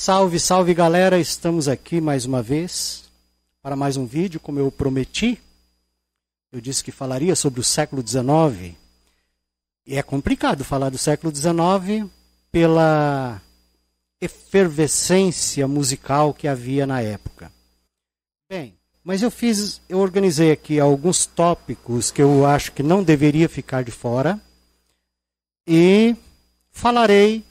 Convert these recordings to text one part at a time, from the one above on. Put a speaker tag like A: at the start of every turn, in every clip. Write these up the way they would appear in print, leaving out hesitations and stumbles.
A: Salve, salve galera, estamos aqui mais uma vez para mais um vídeo, como eu prometi. Eu disse que falaria sobre o século XIX. E é complicado falar do século XIX pela efervescência musical que havia na época. Bem, mas eu organizei aqui alguns tópicos que eu acho que não deveria ficar de fora e falarei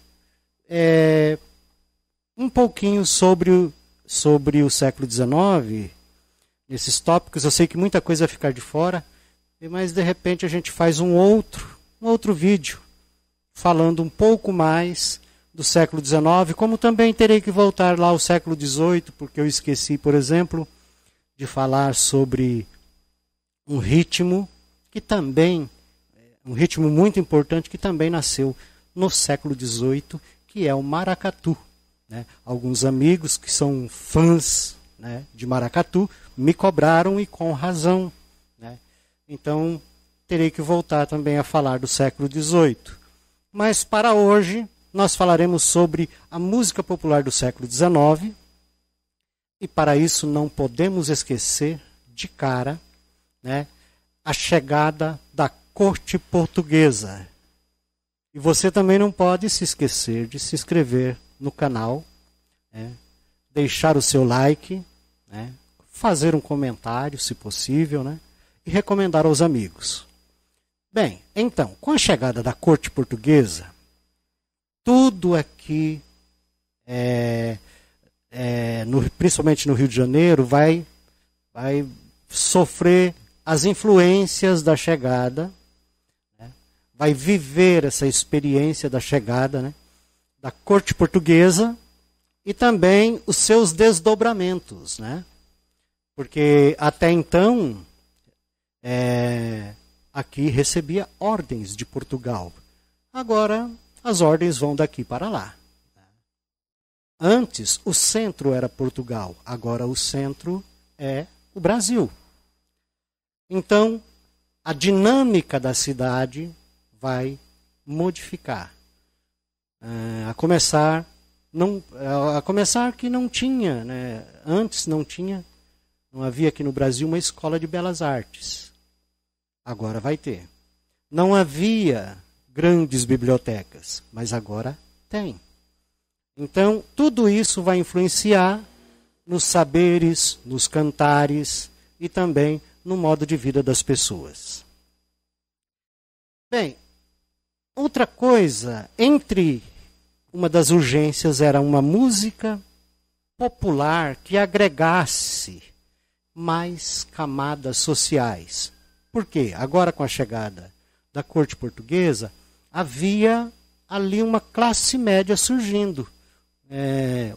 A: um pouquinho sobre o século XIX. Nesses tópicos eu sei que muita coisa vai ficar de fora, mas de repente a gente faz um outro vídeo falando um pouco mais do século XIX, como também terei que voltar lá ao século XVIII, porque eu esqueci, por exemplo, de falar sobre um ritmo muito importante que também nasceu no século XVIII, que é o maracatu. Né? Alguns amigos que são fãs, né, de maracatu me cobraram e com razão. Né? Então, terei que voltar também a falar do século XVIII. Mas para hoje, nós falaremos sobre a música popular do século XIX. E para isso não podemos esquecer, de cara, né, a chegada da corte portuguesa. E você também não pode se esquecer de se inscrever no canal, né, deixar o seu like, né, fazer um comentário, se possível, né, e recomendar aos amigos. Bem, então, com a chegada da corte portuguesa, tudo aqui, principalmente no Rio de Janeiro, vai sofrer as influências da chegada, né, vai viver essa experiência da chegada, né, da corte portuguesa e também os seus desdobramentos, né? Porque até então aqui recebia ordens de Portugal. Agora as ordens vão daqui para lá. Antes o centro era Portugal, agora o centro é o Brasil. Então a dinâmica da cidade vai modificar. A começar que não tinha, né? Antes não havia aqui no Brasil uma escola de belas artes. Agora vai ter. Não havia grandes bibliotecas, mas agora tem. Então, tudo isso vai influenciar nos saberes, nos cantares e também no modo de vida das pessoas. Bem, outra coisa, uma das urgências era uma música popular que agregasse mais camadas sociais. Por quê? Agora, com a chegada da corte portuguesa, havia ali uma classe média surgindo.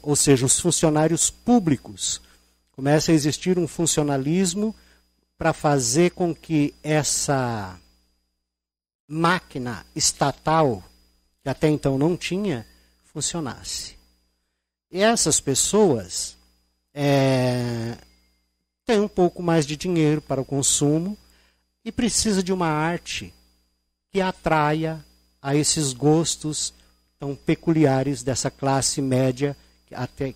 A: Ou seja, os funcionários públicos. Começa a existir um funcionalismo para fazer com que essa máquina estatal, que até então não tinha, funcionasse. E essas pessoas têm um pouco mais de dinheiro para o consumo e precisa de uma arte que atraia a esses gostos tão peculiares dessa classe média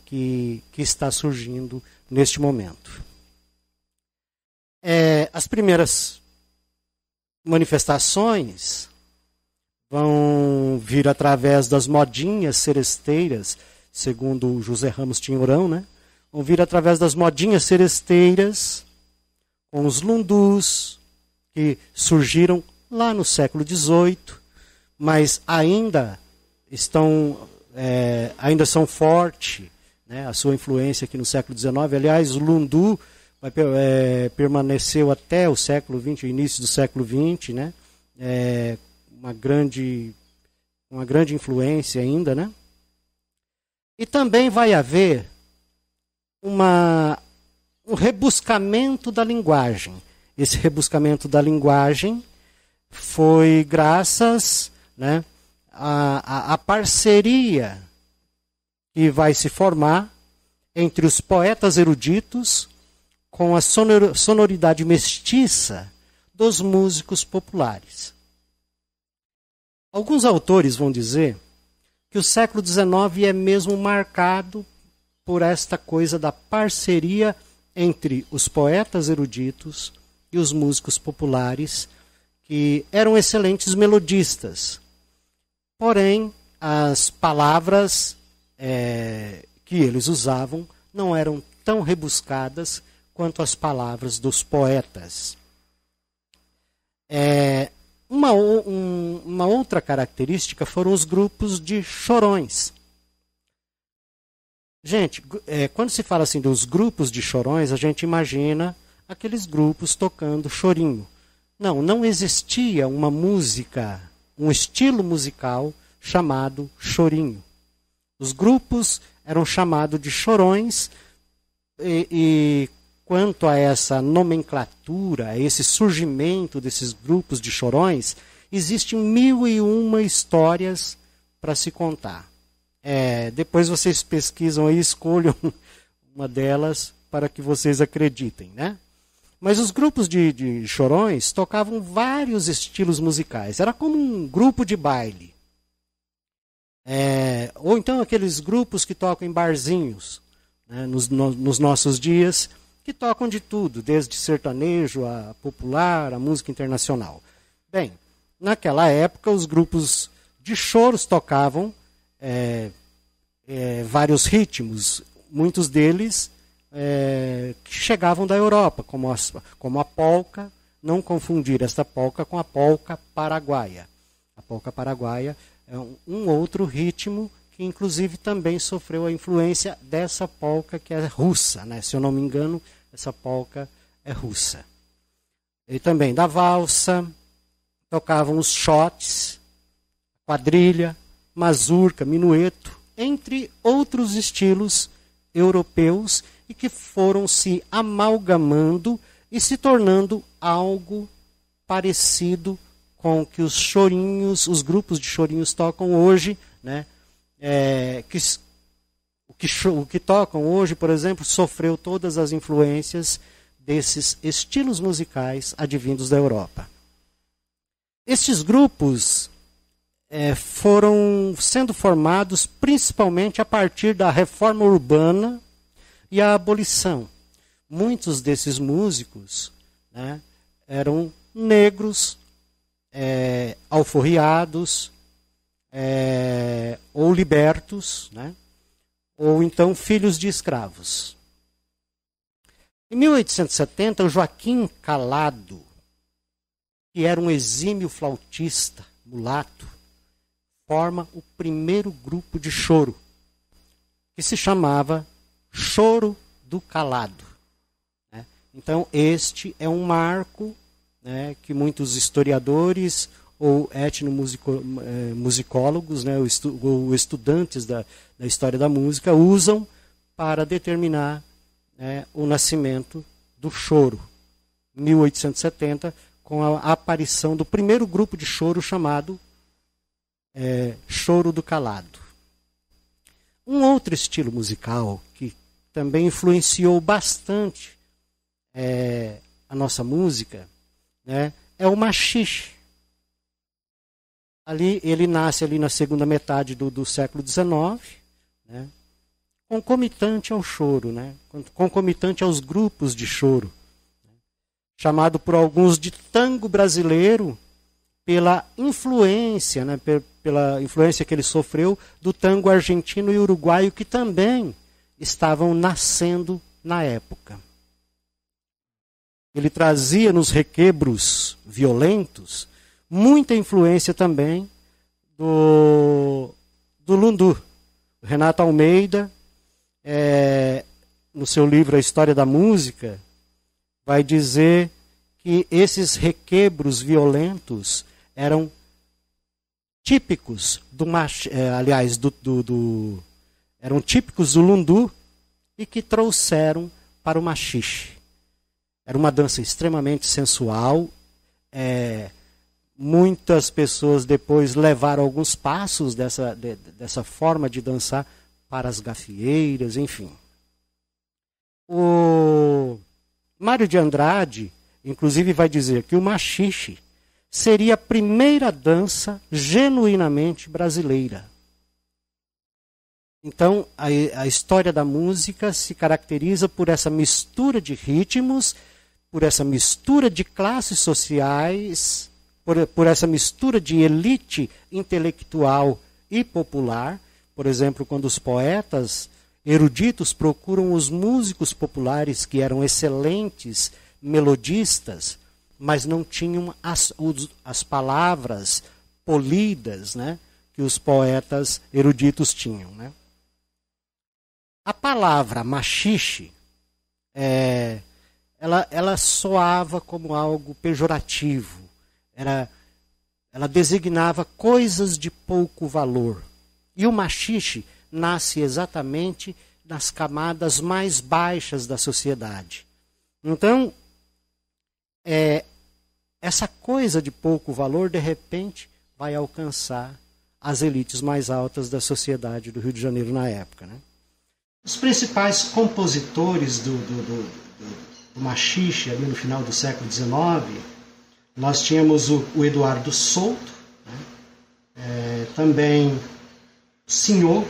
A: que está surgindo neste momento. As primeiras manifestações vão vir através das modinhas seresteiras, segundo o José Ramos Tinhorão, né? Vão vir através das modinhas seresteiras, com os lundus, que surgiram lá no século XVIII, mas ainda são fortes, né, a sua influência aqui no século XIX. Aliás, o lundu permaneceu até o século XX, o início do século XX, né? Uma grande influência ainda, né? E também vai haver um rebuscamento da linguagem. Esse rebuscamento da linguagem foi graças, né, à parceria que vai se formar entre os poetas eruditos com a sonoridade mestiça dos músicos populares. Alguns autores vão dizer que o século XIX é mesmo marcado por esta coisa da parceria entre os poetas eruditos e os músicos populares, que eram excelentes melodistas. Porém, as palavras que eles usavam não eram tão rebuscadas quanto as palavras dos poetas. Uma outra característica foram os grupos de chorões. Gente, quando se fala assim dos grupos de chorões, a gente imagina aqueles grupos tocando chorinho. Não existia uma música, um estilo musical chamado chorinho. Os grupos eram chamados de chorões e quanto a essa nomenclatura, a esse surgimento desses grupos de chorões, existem 1001 histórias para se contar. Depois vocês pesquisam e escolham uma delas para que vocês acreditem, né? Mas os grupos de chorões tocavam vários estilos musicais. Era como um grupo de baile. Ou então aqueles grupos que tocam em barzinhos, né, nos nossos dias, que tocam de tudo, desde sertanejo a popular, a música internacional. Bem, naquela época os grupos de choros tocavam vários ritmos, muitos deles que chegavam da Europa, como a polca, não confundir esta polca com a polca paraguaia. A polca paraguaia é um outro ritmo que inclusive também sofreu a influência dessa polca que é russa, né? Se eu não me engano, essa polca é russa. E também da valsa, tocavam os shots, quadrilha, mazurca, minueto, entre outros estilos europeus e que foram se amalgamando e se tornando algo parecido com o que os chorinhos, os grupos de chorinhos tocam hoje, né? O que tocam hoje, por exemplo, sofreu todas as influências desses estilos musicais advindos da Europa. Estes grupos foram sendo formados principalmente a partir da reforma urbana e a abolição. Muitos desses músicos, né, eram negros, alforriados, ou libertos, né, ou então filhos de escravos. Em 1870, o Joaquim Calado, que era um exímio flautista, mulato, forma o primeiro grupo de choro, que se chamava Choro do Calado. Né? Então, este é um marco, né, que muitos historiadores ou etnomusicólogos, né, ou estudantes da história da música usam para determinar, né, o nascimento do choro. 1870, com a aparição do primeiro grupo de choro chamado Choro do Calado. Um outro estilo musical que também influenciou bastante a nossa música, né, é o machixe. Ele nasce ali na segunda metade do século XIX, né, concomitante ao choro, né, concomitante aos grupos de choro, né, chamado por alguns de tango brasileiro, pela influência, né, pela influência que ele sofreu do tango argentino e uruguaio, que também estavam nascendo na época. Ele trazia nos requebros violentos muita influência também do lundu. Renato Almeida, no seu livro A História da Música, vai dizer que esses requebros violentos eram típicos eram típicos do lundu e que trouxeram para o machixe. Era uma dança extremamente sensual. Muitas pessoas depois levaram alguns passos dessa forma de dançar para as gafieiras, enfim. O Mário de Andrade, inclusive, vai dizer que o machixe seria a primeira dança genuinamente brasileira. Então, a história da música se caracteriza por essa mistura de ritmos, por essa mistura de classes sociais, por essa mistura de elite intelectual e popular. Por exemplo, quando os poetas eruditos procuram os músicos populares que eram excelentes melodistas, mas não tinham as palavras polidas, né, que os poetas eruditos tinham, né? A palavra machixe, ela soava como algo pejorativo. Ela designava coisas de pouco valor. E o machixe nasce exatamente nas camadas mais baixas da sociedade. Então, essa coisa de pouco valor, de repente, vai alcançar as elites mais altas da sociedade do Rio de Janeiro na época, né? Os principais compositores do machixe, ali no final do século XIX, nós tínhamos o Eduardo Souto, né? Também Senhor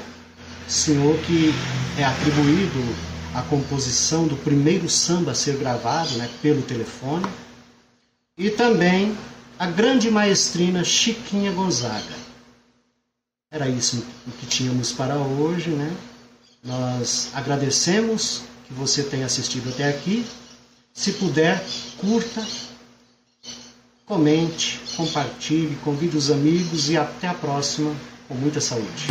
A: que é atribuído à composição do primeiro samba a ser gravado, né, pelo telefone, e também a grande maestrina Chiquinha Gonzaga. Era isso o que tínhamos para hoje, né? Nós agradecemos que você tenha assistido até aqui. Se puder, curta, comente, compartilhe, convide os amigos e até a próxima, com muita saúde.